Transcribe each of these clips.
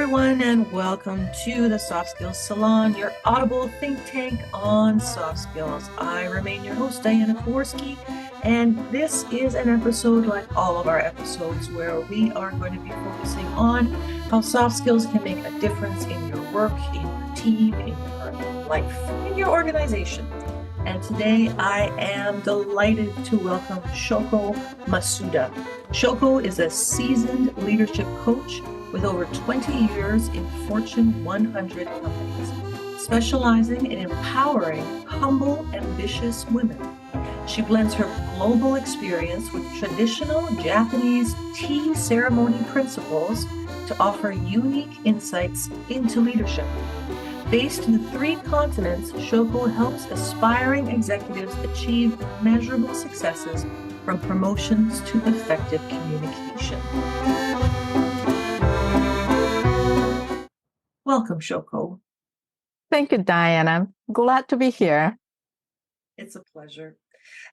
everyone, and welcome to the Soft Skills Salon, your audible think tank on soft skills. I remain your host, Diana Kowarski, and this is an episode like all of our episodes where we are going to be focusing on how soft skills can make a difference in your work, in your team, in your life, in your organization. And today I am delighted to welcome Shoko Masuda. Shoko is a seasoned leadership coach with over 20 years in Fortune 100 companies, specializing in empowering humble, ambitious women. She blends her global experience with traditional Japanese tea ceremony principles to offer unique insights into leadership. Based in the 3 continents, Shoko helps aspiring executives achieve measurable successes from promotions to effective communication. Welcome, Shoko. Thank you, Diana. Glad to be here. It's a pleasure.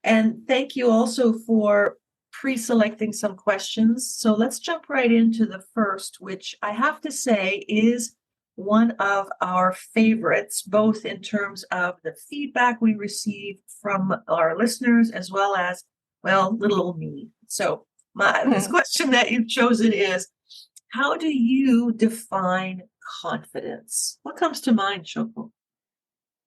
And thank you also for pre-selecting some questions. So let's jump right into the first, which I have to say is one of our favorites, both in terms of the feedback we receive from our listeners, as well as, well, little old me. So this question that you've chosen is, how do you define confidence? What comes to mind, Shoko?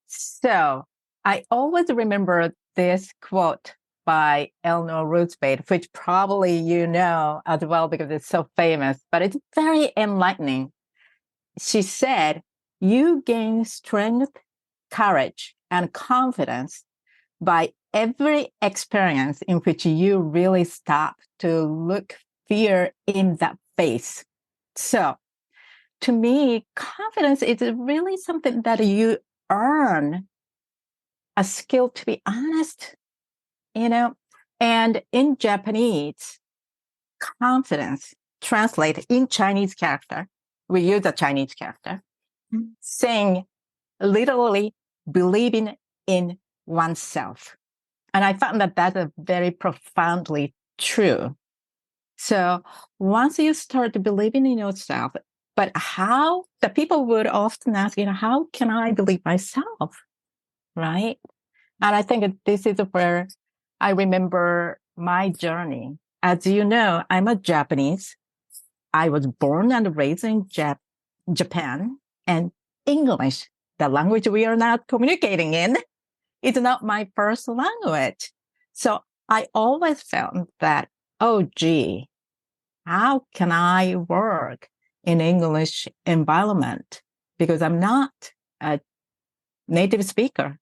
So I always remember this quote by Eleanor Roosevelt, which probably you know as well because it's so famous, but it's very enlightening. She said, "You gain strength, courage, and confidence by every experience in which you really stop to look fear in the face." So to me, confidence is really something that you earn, a skill to be honest, and in Japanese, confidence translates in Chinese character. We use a Chinese character, saying literally believing in oneself. And I found that that's very profoundly true. So once you start believing in yourself, but how the people would often ask, how can I believe myself? Right. And I think this is where I remember my journey. As you know, I'm a Japanese. I was born and raised in Japan, and English, the language we are now communicating in, is not my first language. So I always felt that, oh, gee, how can I work in English environment? Because I'm not a native speaker.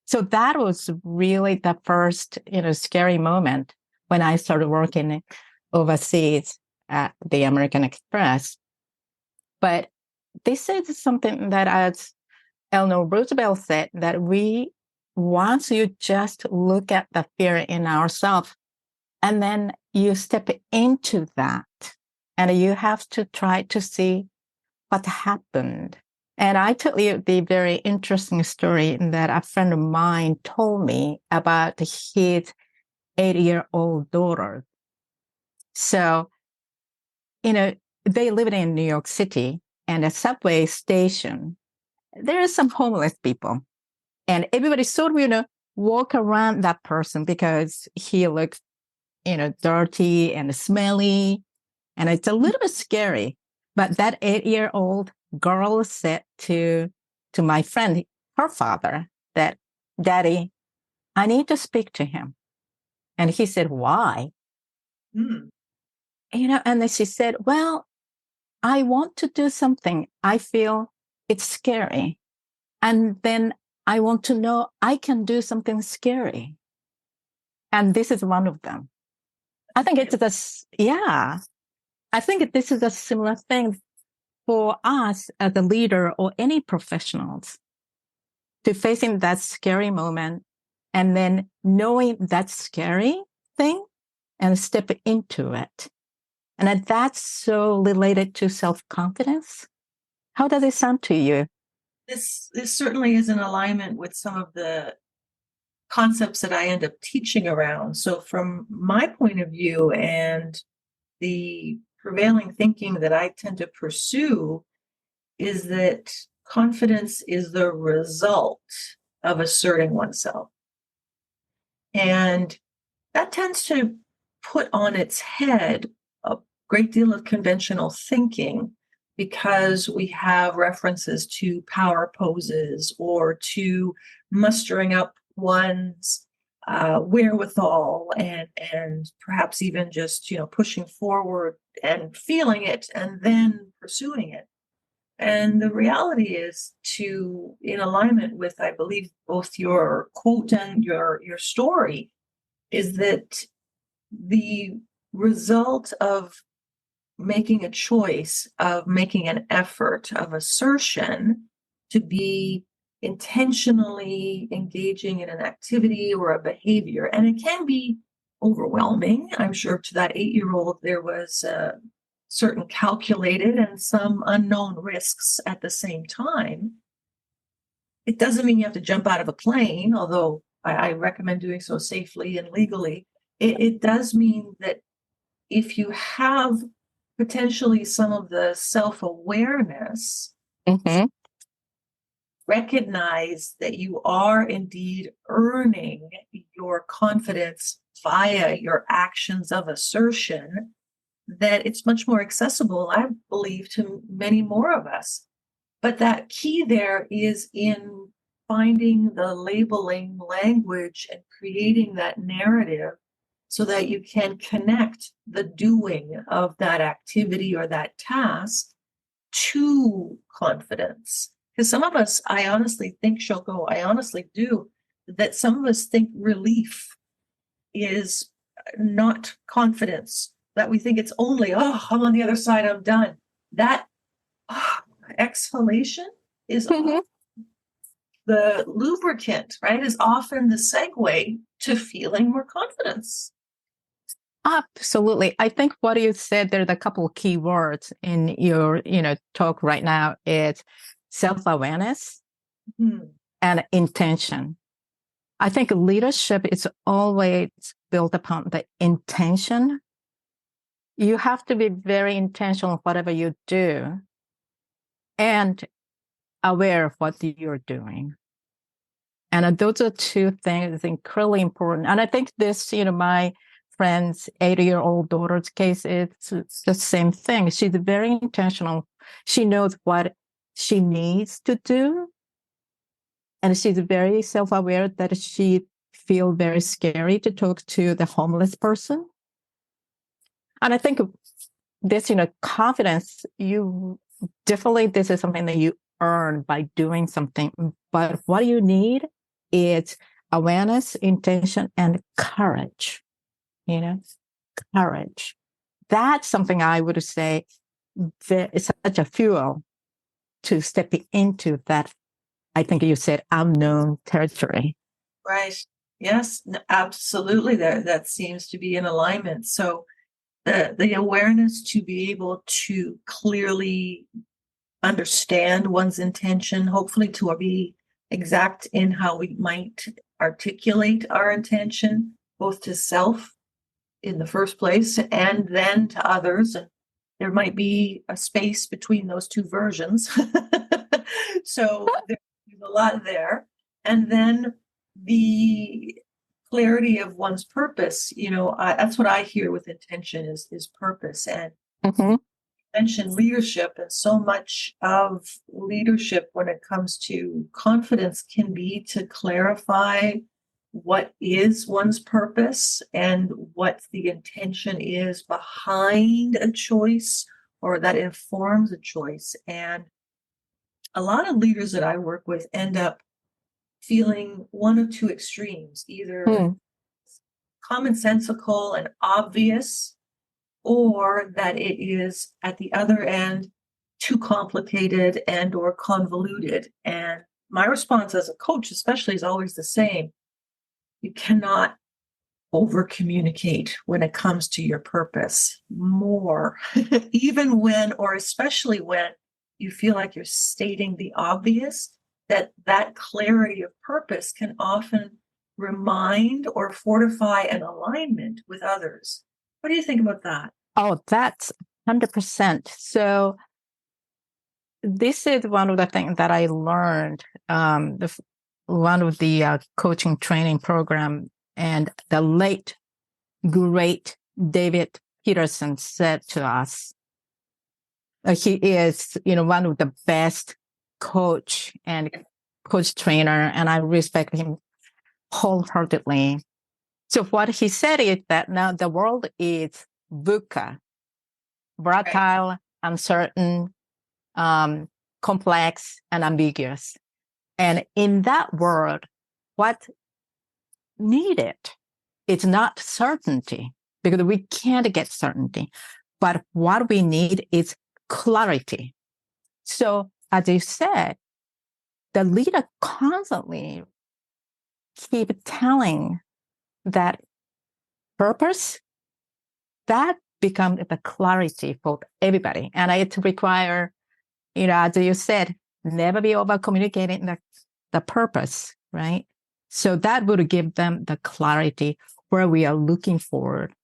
So that was really the first, scary moment when I started working overseas at the American Express. But this is something that, as Eleanor Roosevelt said, that once you just look at the fear in ourselves, and then you step into that, and you have to try to see what happened. And I tell you the very interesting story that a friend of mine told me about his 8-year-old daughter. So, they lived in New York City, and a subway station, there are some homeless people. And everybody sort of, walk around that person because he looks, dirty and smelly. And it's a little bit scary. But that 8-year-old girl said to my friend, her father, that, "Daddy, I need to speak to him." And he said, "Why?" And then she said, "Well, I want to do something. I feel it's scary. And then I want to know I can do something scary. And this is one of them." I think it's I think this is a similar thing for us as a leader or any professionals, to facing that scary moment and then knowing that scary thing and step into it. And that's so related to self-confidence. How does it sound to you? This certainly is in alignment with some of the concepts that I end up teaching around. So from my point of view and the prevailing thinking that I tend to pursue, is that confidence is the result of asserting oneself. And that tends to put on its head a great deal of conventional thinking because we have references to power poses or to mustering up one's wherewithal and perhaps even just pushing forward and feeling it and then pursuing it. And the reality is to, in alignment with, I believe, both your quote and your story, is that the result of making a choice, of making an effort, of assertion to be intentionally engaging in an activity or a behavior. And it can be overwhelming. I'm sure to that 8-year-old, there was certain calculated and some unknown risks at the same time. It doesn't mean you have to jump out of a plane, although I recommend doing so safely and legally. It does mean that if you have potentially some of the self-awareness, recognize that you are indeed earning your confidence via your actions of assertion, that it's much more accessible, I believe, to many more of us. But that key there is in finding the labeling language and creating that narrative so that you can connect the doing of that activity or that task to confidence. Because some of us, I honestly think, Shoko, I honestly do, that some of us think relief is not confidence, that we think it's only, oh, I'm on the other side, I'm done. That exhalation is the lubricant, right, is often the segue to feeling more confidence. Absolutely. I think what you said, there's a couple of key words in your, talk right now. It's self-awareness and intention. I think leadership is always built upon the intention. You have to be very intentional whatever you do and aware of what you're doing. And those are two things incredibly important. And I think this, my friend's 80-year-old daughter's case, it's the same thing. She's very intentional. She knows what she needs to do. And she's very self-aware that she feels very scary to talk to the homeless person. And I think this, confidence, this is something that you earn by doing something. But what you need is awareness, intention, and courage. Courage. That's something I would say is such a fuel to stepping into that, I think you said, unknown territory. Right. Yes, absolutely. That seems to be in alignment. So the awareness to be able to clearly understand one's intention, hopefully to be exact in how we might articulate our intention, both to self in the first place and then to others. And there might be a space between those two versions. So there's a lot there. And then the clarity of one's purpose, that's what I hear with intention is purpose. And mentioned leadership, and so much of leadership when it comes to confidence can be to clarify what is one's purpose and what the intention is behind a choice or that informs a choice. And a lot of leaders that I work with end up feeling one of two extremes, either commonsensical and obvious, or that it is at the other end too complicated and or convoluted. And my response as a coach especially is always the same. You cannot over communicate when it comes to your purpose more, even when, or especially when you feel like you're stating the obvious, that clarity of purpose can often remind or fortify an alignment with others. What do you think about that? Oh, that's 100%. So this is one of the things that I learned. One of the coaching training program, and the late great David Peterson said to us, he is, one of the best coach and coach trainer, and I respect him wholeheartedly. So what he said is that now the world is VUCA, volatile, uncertain, complex, and ambiguous. And in that world, what needed is not certainty, because we can't get certainty. But what we need is clarity. So, as you said, the leader constantly keep telling that purpose, that becomes the clarity for everybody. And it requires, as you said, never be over communicating the purpose, right? So that would give them the clarity where we are looking forward,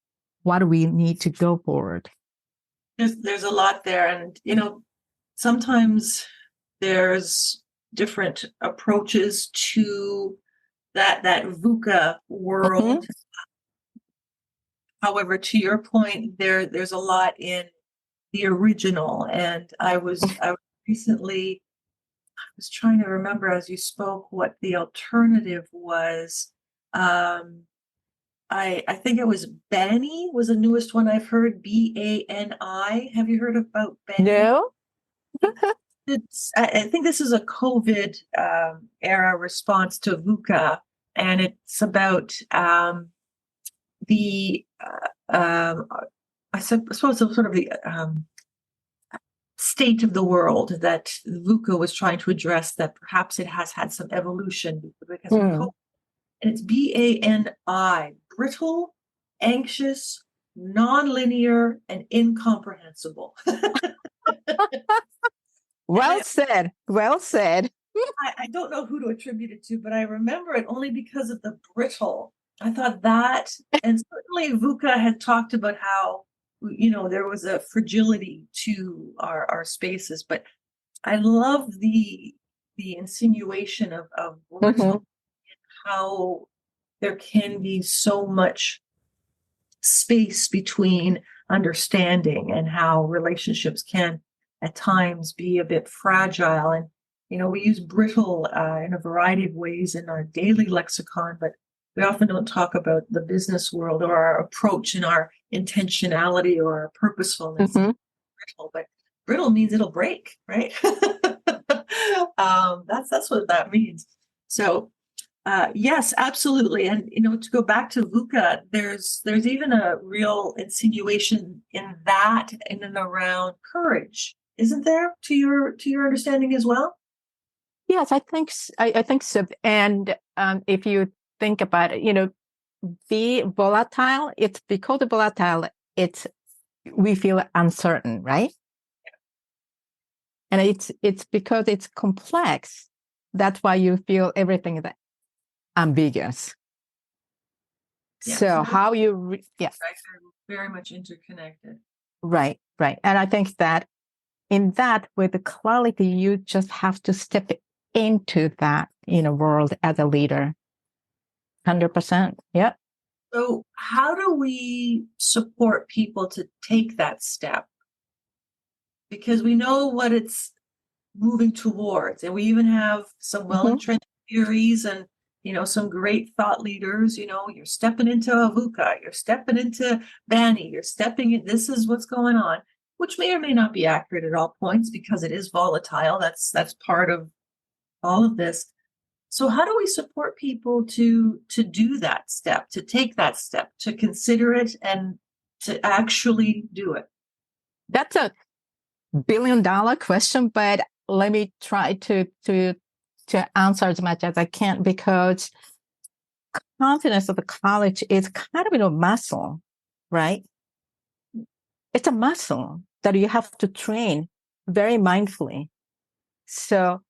what we need to go forward. There's a lot there, and sometimes there's different approaches to that VUCA world. Mm-hmm. However, to your point, there's a lot in the original, and I was recently, I was trying to remember as you spoke what the alternative was. I think it was Bani was the newest one I've heard. BANI. Have you heard about Bani? No. I think this is a COVID era response to VUCA, and it's about the I suppose sort of the state of the world that VUCA was trying to address, that perhaps it has had some evolution because of COVID. And it's BANI, brittle, anxious, non-linear, and incomprehensible. Well said. Well said. I don't know who to attribute it to, but I remember it only because of the brittle. I thought that, and certainly VUCA had talked about how, there was a fragility to our spaces, but I love the insinuation of brittle, how there can be so much space between understanding, and how relationships can at times be a bit fragile. And we use brittle in a variety of ways in our daily lexicon, but we often don't talk about the business world or our approach and our intentionality or our purposefulness. Brittle, but brittle means it'll break, right? That's what that means. So yes, absolutely. And to go back to VUCA, there's even a real insinuation in that, in and around courage, isn't there? To your understanding as well? Yes, I think so. And if you think about it, be volatile. It's because of volatile. We feel uncertain, right? And it's because it's complex. That's why you feel everything is ambiguous. Yeah, so how you very much interconnected. Right. And I think that in that, with the clarity, you just have to step into that world as a leader. 100%. Yeah. So how do we support people to take that step? Because we know what it's moving towards, and we even have some well-entrenched theories and some great thought leaders. You're stepping into a VUCA, you're stepping into Bani, you're stepping in, this is what's going on, which may or may not be accurate at all points because it is volatile. That's part of all of this. So how do we support people to do that step, to take that step, to consider it, and to actually do it? That's a billion-dollar question, but let me try to answer as much as I can, because confidence of the college is kind of a muscle, right? It's a muscle that you have to train very mindfully. So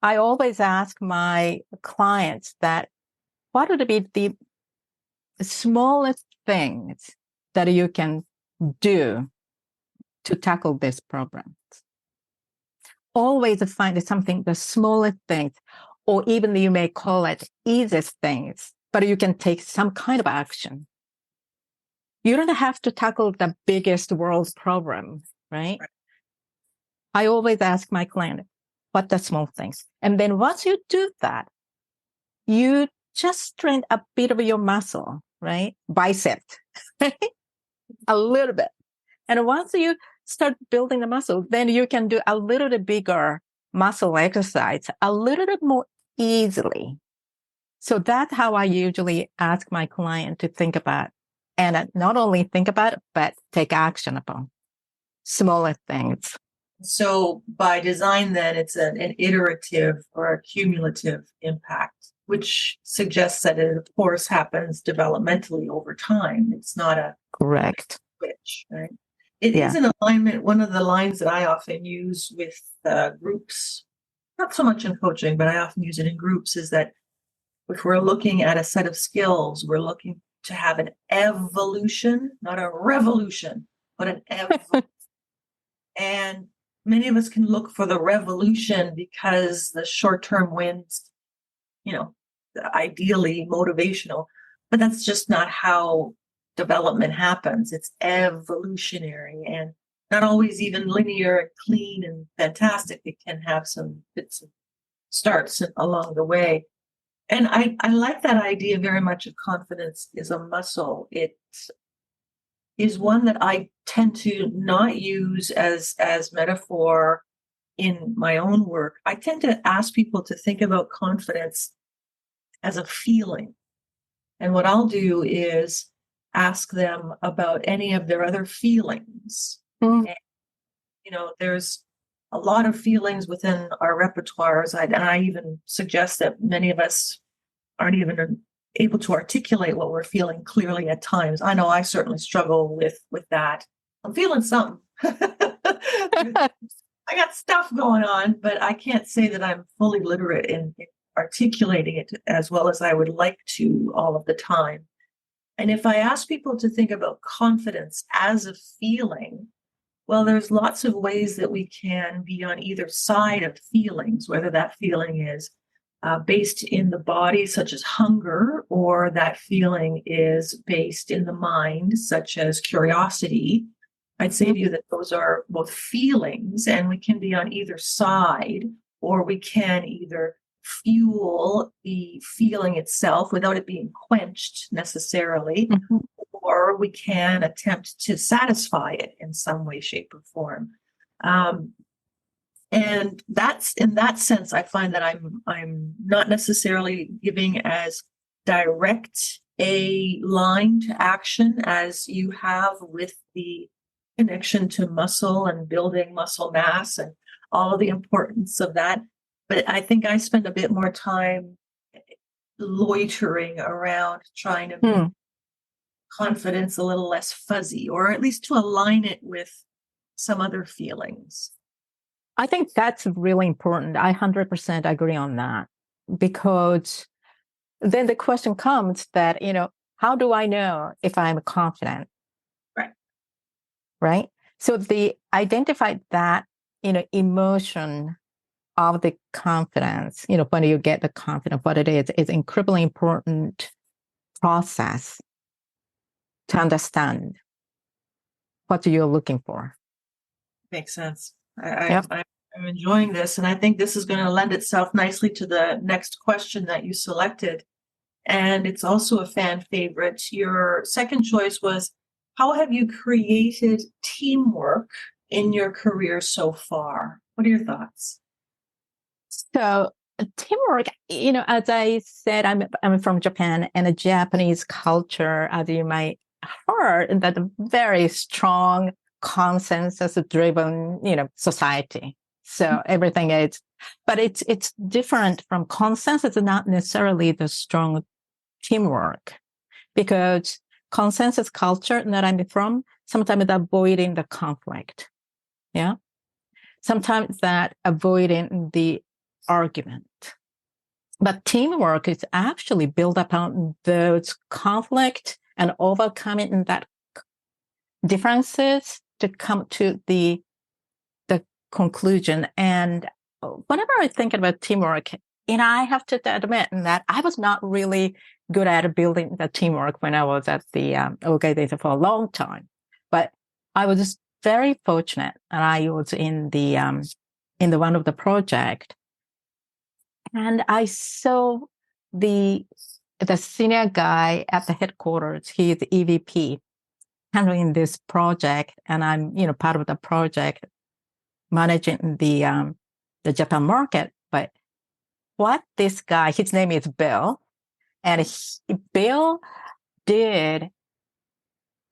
I always ask my clients that what would be the smallest things that you can do to tackle this problem? always find something, the smallest things, or even you may call it easiest things, but you can take some kind of action. You don't have to tackle the biggest world problem, right? I always ask my client, what the small things? And then once you do that, you just strengthen a bit of your muscle, right? Bicep, right? A little bit. And once you start building the muscle, then you can do a little bit bigger muscle exercise a little bit more easily. So that's how I usually ask my client to think about, and not only think about it, but take action upon smaller things. So by design, then it's an iterative or a cumulative impact, which suggests that it, of course, happens developmentally over time. It's not a Correct. switch, right? It is an alignment. One of the lines that I often use with groups, not so much in coaching, but I often use it in groups, is that if we're looking at a set of skills, we're looking to have an evolution, not a revolution, but an evolution. And many of us can look for the revolution because the short-term wins, ideally motivational, but that's just not how development happens. It's evolutionary and not always even linear and clean and fantastic. It can have some bits and starts along the way. And I like that idea very much of confidence is a muscle. It is one that I tend to not use as metaphor in my own work. I tend to ask people to think about confidence as a feeling. And what I'll do is ask them about any of their other feelings. And, there's a lot of feelings within our repertoires. And I even suggest that many of us aren't even able to articulate what we're feeling clearly at times. I know I certainly struggle with that. I'm feeling something. I got stuff going on, but I can't say that I'm fully literate in articulating it as well as I would like to all of the time. And if I ask people to think about confidence as a feeling, well, there's lots of ways that we can be on either side of feelings, whether that feeling is based in the body, such as hunger, or that feeling is based in the mind, such as curiosity. I'd say to you that those are both feelings, and we can be on either side, or we can either fuel the feeling itself without it being quenched necessarily, or we can attempt to satisfy it in some way, shape, or form. And that's in that sense, I find that I'm not necessarily giving as direct a line to action as you have with the connection to muscle and building muscle mass and all of the importance of that. But I think I spend a bit more time loitering around trying to make confidence a little less fuzzy, or at least to align it with some other feelings. I think that's really important. I 100% agree on that, because then the question comes that, how do I know if I'm confident? Right. So the identify that, emotion of the confidence, when you get the confidence, what it is incredibly important process to understand what you're looking for. Makes sense. I'm enjoying this, and I think this is going to lend itself nicely to the next question that you selected. And it's also a fan favorite. Your second choice was, how have you created teamwork in your career so far? What are your thoughts? So teamwork, as I said, I'm from Japan, and the Japanese culture, as you might heard, that a very strong consensus-driven, society. So everything is, but it's different from consensus, not necessarily the strong teamwork, because consensus culture that I'm from, sometimes avoiding the conflict. Yeah. Sometimes that avoiding the argument. But teamwork is actually built upon those conflict and overcoming that differences to come to the conclusion. And whenever I think about teamwork, I have to admit that I was not really good at building the teamwork when I was at the organization for a long time. But I was just very fortunate, and I was in the one of the project, and I saw the senior guy at the headquarters. He is EVP handling this project, and I'm part of the project managing the Japan market. But what this guy, his name is Bill, and Bill did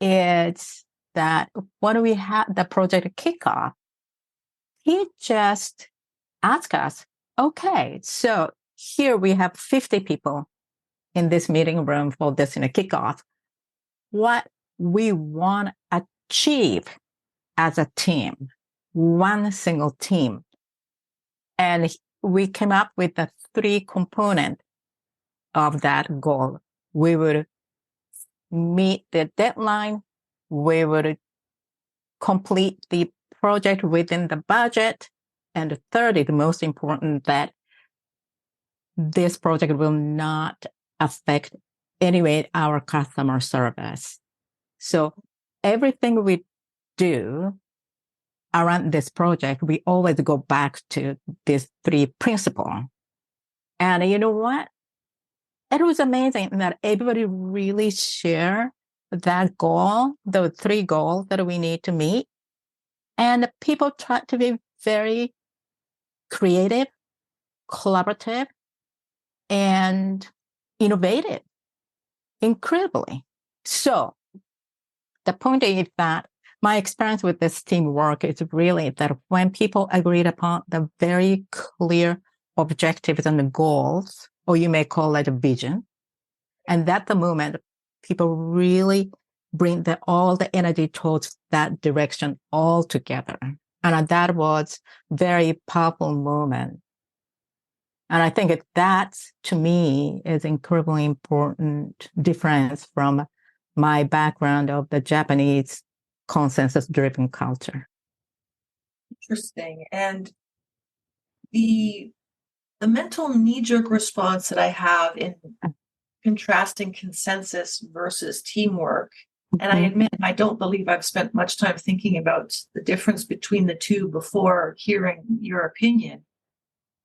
is that when we had the project kickoff, he just asked us, okay, so here we have 50 people in this meeting room for this kickoff. What we want to achieve as a team, one single team. And we came up with the 3 components of that goal. We would meet the deadline. We would complete the project within the budget. And the third is the most important, that this project will not affect anyway our customer service. So everything we do around this project, we always go back to these 3 principles. And you know what? It was amazing that everybody really shared that goal, the 3 goals that we need to meet. And people try to be very creative, collaborative, and innovative, incredibly. So the point is that my experience with this teamwork is really that when people agreed upon the very clear objectives and the goals, or you may call it a vision, and at the moment, people really bring all the energy towards that direction all together. And that was very powerful moment. And I think that, to me, is incredibly important difference from my background of the Japanese consensus-driven culture. Interesting. And the mental knee-jerk response that I have in contrasting consensus versus teamwork, and I admit I don't believe I've spent much time thinking about the difference between the two before hearing your opinion,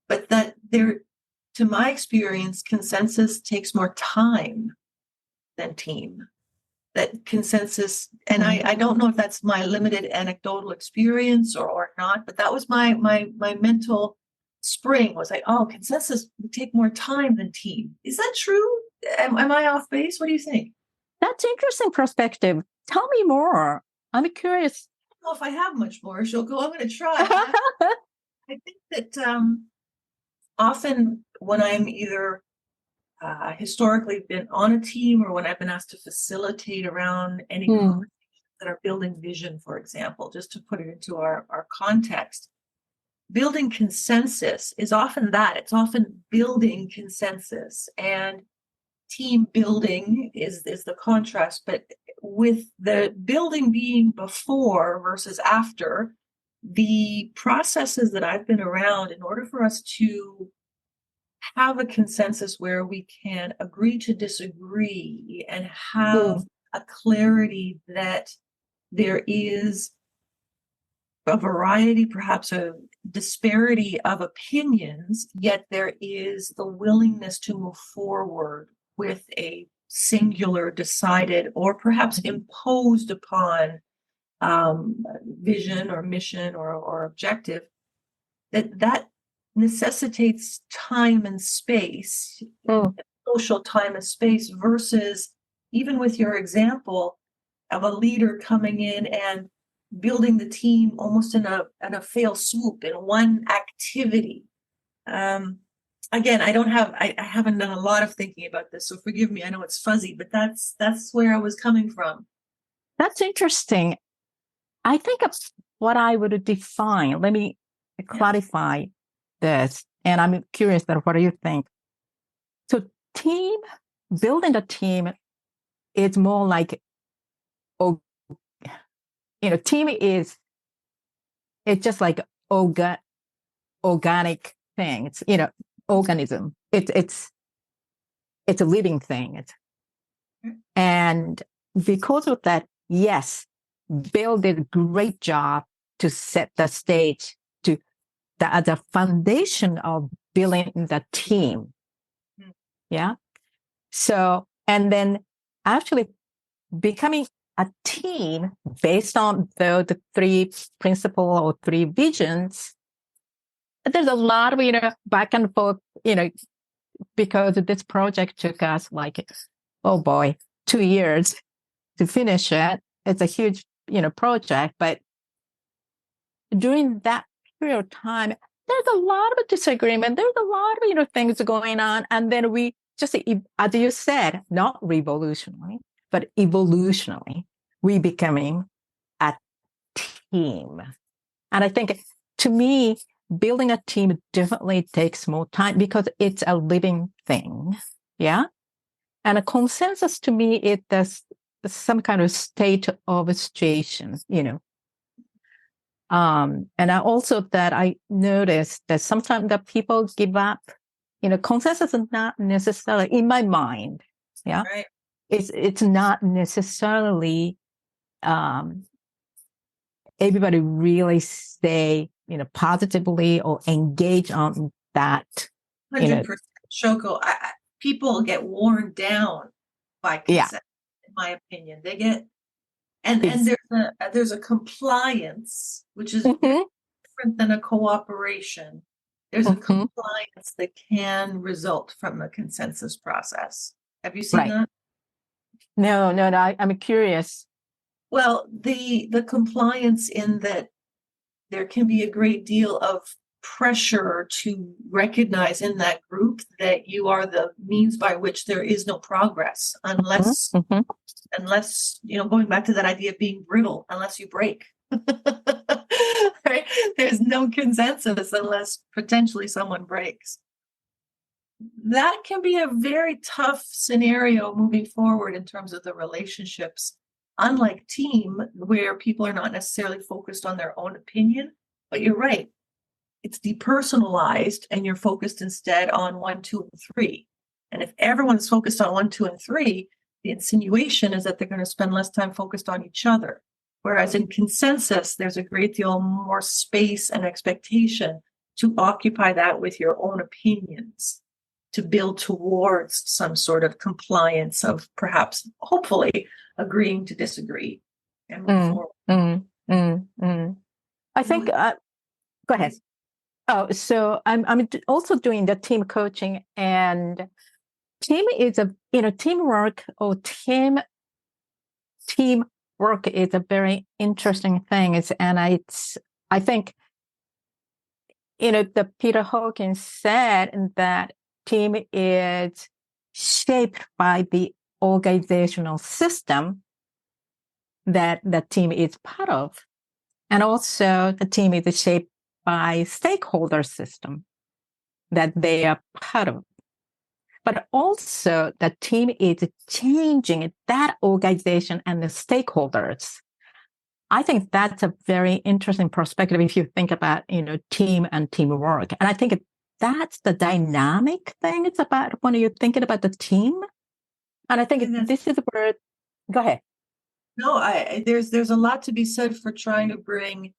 but that to my experience, consensus takes more time than team. That consensus, and I don't know if that's my limited anecdotal experience or not, but that was my mental spring was like, oh, consensus would take more time than team. Is that true? Am I off base? What do you think? That's interesting perspective. Tell me more. I'm curious. I don't know if I have much more, Shoko. I'm going to try. I think that often when I'm either historically been on a team or when I've been asked to facilitate around any conversations that are building vision, for example, just to put it into our context, building consensus is often that. It's often building consensus, and team building is the contrast. But with the building being before versus after, the processes that I've been around, in order for us to have a consensus where we can agree to disagree and have a clarity that there is a variety, perhaps a disparity of opinions, yet there is the willingness to move forward with a singular, decided, or perhaps imposed upon vision or mission or objective, that necessitates time and space, social time and space, versus even with your example of a leader coming in and building the team almost in a fail swoop in one activity. Again, I haven't done a lot of thinking about this, so forgive me. I know it's fuzzy, but that's where I was coming from. That's interesting. I think of what I would define. Let me clarify this, and I'm curious that what do you think? So building a team is more like, team is, it's just like orga- organic thing. It's, you know, organism. It's a living thing. And because of that, yes, Bill did a great job to set the stage to the foundation of building the team. Yeah. So, and then actually becoming a team based on the three principle or three visions. There's a lot of, you know, back and forth, you know, because this project took us like, oh boy, 2 years to finish it. It's a huge, you know, project, but during that period of time, there's a lot of disagreement. There's a lot of, you know, things going on. And then we just, as you said, not revolutionary, but evolutionary, we becoming a team. And I think to me, building a team definitely takes more time because it's a living thing. Yeah. And a consensus to me, it does some kind of state of situation, you know. And I also that I noticed that sometimes that people give up, you know, consensus is not necessarily in my mind. Yeah. Right. It's not necessarily, everybody really stay, you know, positively or engage on that, you know. 100%. Shoko, people get worn down by Yeah. consent, in my opinion. They get, and It's, there's a compliance, which is mhm, different than a cooperation. There's a mhm. compliance that can result from a consensus process. Have you seen Right. that? No, I'm curious. Well, the compliance in that there can be a great deal of pressure to recognize in that group that you are the means by which there is no progress Mhm, mhm. unless you know, going back to that idea of being brittle, unless you break. Right? There's no consensus unless potentially someone breaks. That can be a very tough scenario moving forward in terms of the relationships, unlike team where people are not necessarily focused on their own opinion. But you're right, it's depersonalized and you're focused instead on 1, 2, and 3. And if everyone's focused on 1, 2, and 3, the insinuation is that they're going to spend less time focused on each other. Whereas in consensus, there's a great deal more space and expectation to occupy that with your own opinions, to build towards some sort of compliance of perhaps, hopefully, agreeing to disagree and move Mm, forward. mm, mm, mm. I You know, think, go ahead. please. Oh, so I'm also doing the team coaching, and team is a, you know, teamwork or teamwork is a very interesting thing. I think, you know, the Peter Hawkins said that team is shaped by the organizational system that the team is part of. And also the team is shaped by stakeholder system that they are part of. But also the team is changing that organization and the stakeholders. I think that's a very interesting perspective if you think about, you know, team and teamwork. And I think that's the dynamic thing it's about when you're thinking about the team. And I I think think that's this is where, go ahead. no, there's a lot to be said for trying to bring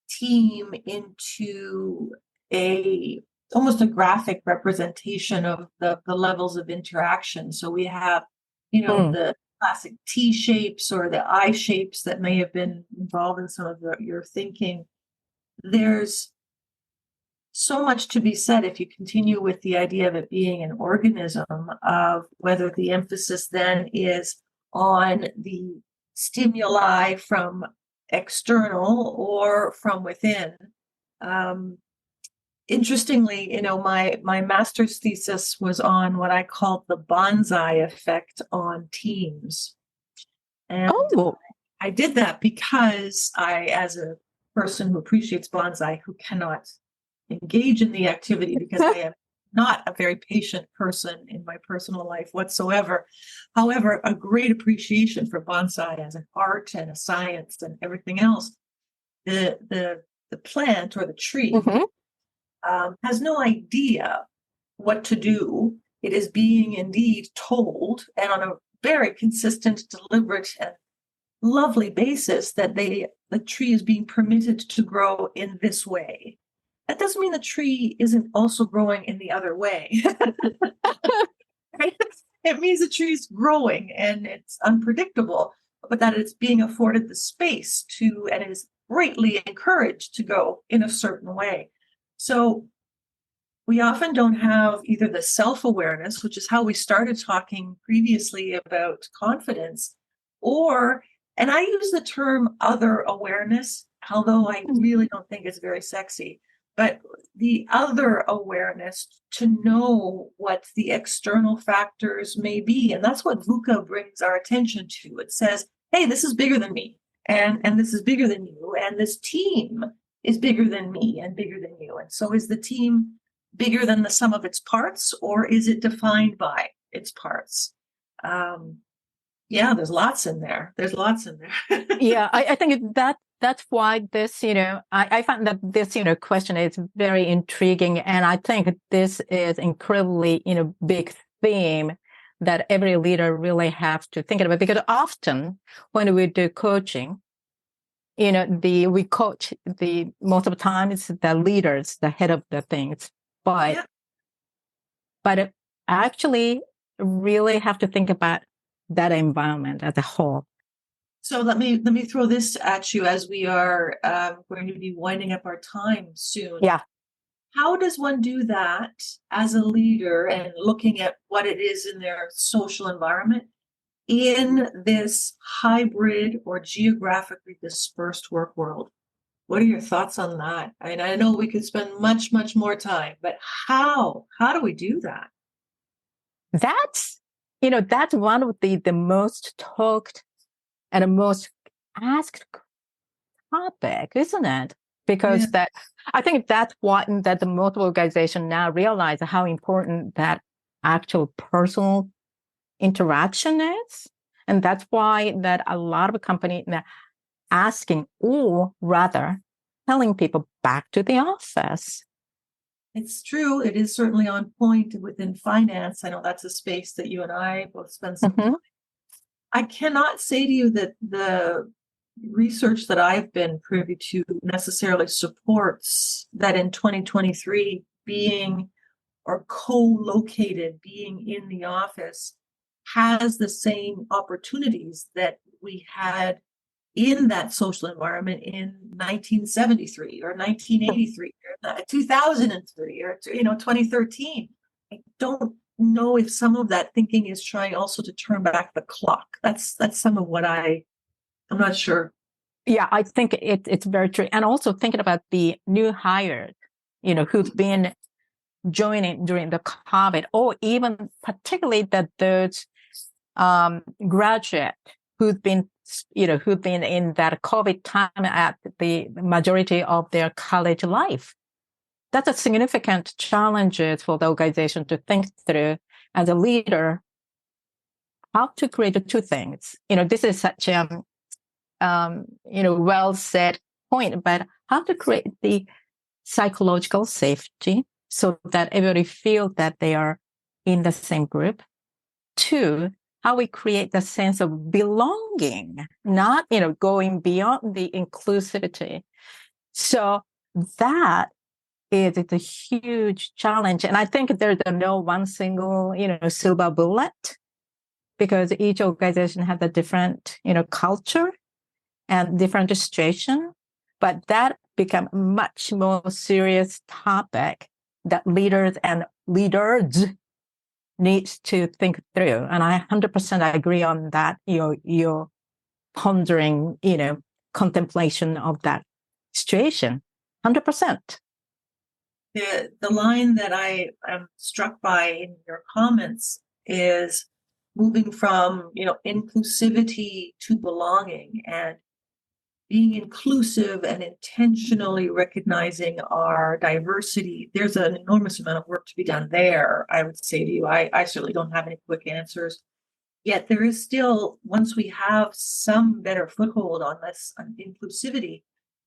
team into a almost a graphic representation of the levels of interaction. So we have, you know, Mm, the classic T shapes or the I shapes that may have been involved in some of your thinking. There's so much to be said if you continue with the idea of it being an organism, of whether the emphasis then is on the stimuli from external or from within. Um, Interestingly, you know, my master's thesis was on what I called the bonsai effect on teams. And oh, I did that because I, as a person who appreciates bonsai, who cannot engage in the activity because I am not a very patient person in my personal life whatsoever. However, a great appreciation for bonsai as an art and a science and everything else. The the plant or the tree Mm-hmm. has no idea what to do. It is being indeed told, and on a very consistent, deliberate, and lovely basis that the tree is being permitted to grow in this way. That doesn't mean the tree isn't also growing in the other way. Right? It means the tree's growing and it's unpredictable, but that it's being afforded the space to and is greatly encouraged to go in a certain way. So we often don't have either the self-awareness, which is how we started talking previously about confidence, or, and I use the term other awareness, although I really don't think it's very sexy, but the other awareness to know what the external factors may be. And that's what VUCA brings our attention to. It says, hey, this is bigger than me, and this is bigger than you, and this team is bigger than me and bigger than you. And so is the team bigger than the sum of its parts, or is it defined by its parts? Yeah, there's lots in there. There's lots in there. Yeah, I think that's why this, I find that this, question is very intriguing. And I think this is incredibly, big theme that every leader really has to think about, because often when we do coaching, we coach most of the time it's the leaders, the head of the things, but, Yeah. but actually really have to think about that environment as a whole. So let me throw this at you as we are going to be winding up our time soon. Yeah. How does one do that as a leader and looking at what it is in their social environment in this hybrid or geographically dispersed work world? What are your thoughts on that? I mean, I know we could spend much, much more time, but how do we do that? That's one of the most talked and most asked topic, isn't it? Because I think that's what that the multiple organization now realize how important that actual personal interaction is. And that's why that a lot of companies asking, or rather telling people back to the office. It's true. It is certainly on point within finance. I know that's a space that you and I both spend some time. I cannot say to you that the research that I've been privy to necessarily supports that in 2023 being or co-located, being in the office has the same opportunities that we had in that social environment in 1973 or 1983 or 2003 or 2013. I don't know if some of that thinking is trying also to turn back the clock. That's some of what I'm not sure. Yeah, I think it's very true. And also thinking about the new hires, who've been joining during the COVID, or even particularly that those graduate who've been in that COVID time at the majority of their college life. That's a significant challenge for the organization to think through as a leader, how to create the two things. This is such well said point, but how to create the psychological safety so that everybody feels that they are in the same group. Two, how we create the sense of belonging, not, going beyond the inclusivity. So that is a huge challenge. And I think there's no one single, silver bullet, because each organization has a different, culture and different situation. But that become a much more serious topic that leaders needs to think through. And I 100% agree on that. You're pondering, contemplation of that situation. 100%. The line that I am struck by in your comments is moving from, inclusivity to belonging, and being inclusive and intentionally recognizing our diversity. There's an enormous amount of work to be done there, I would say to you. I certainly don't have any quick answers. Yet there is still, once we have some better foothold on this on inclusivity,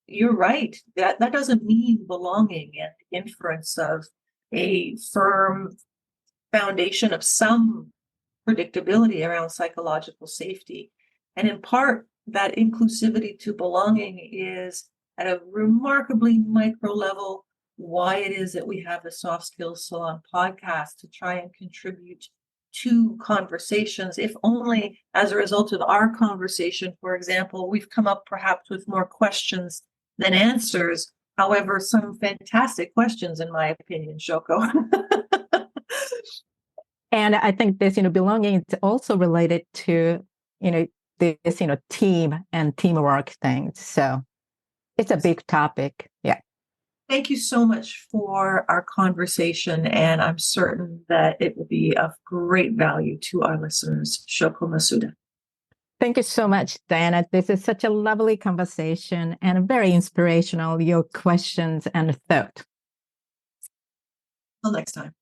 you're right. That doesn't mean belonging and inference of a firm foundation of some predictability around psychological safety. And in part, that inclusivity to belonging is at a remarkably micro level why it is that we have the Soft Skills Salon podcast to try and contribute to conversations, if only as a result of our conversation. For example, we've come up perhaps with more questions than answers. However, some fantastic questions, in my opinion, Shoko. And I think this, belonging is also related to, this, team and teamwork things. So it's a big topic. Yeah. Thank you so much for our conversation, and I'm certain that it will be of great value to our listeners. Shoko Masuda. Thank you so much, Diana. This is such a lovely conversation and very inspirational, your questions and thought. Until next time.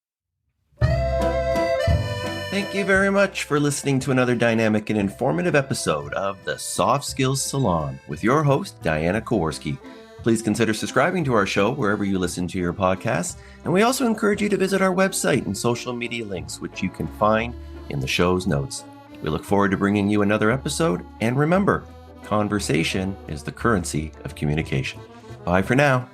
Thank you very much for listening to another dynamic and informative episode of the Soft Skills Salon with your host, Diana Kowarski. Please consider subscribing to our show wherever you listen to your podcasts, and we also encourage you to visit our website and social media links, which you can find in the show's notes. We look forward to bringing you another episode, and remember, conversation is the currency of communication. Bye for now.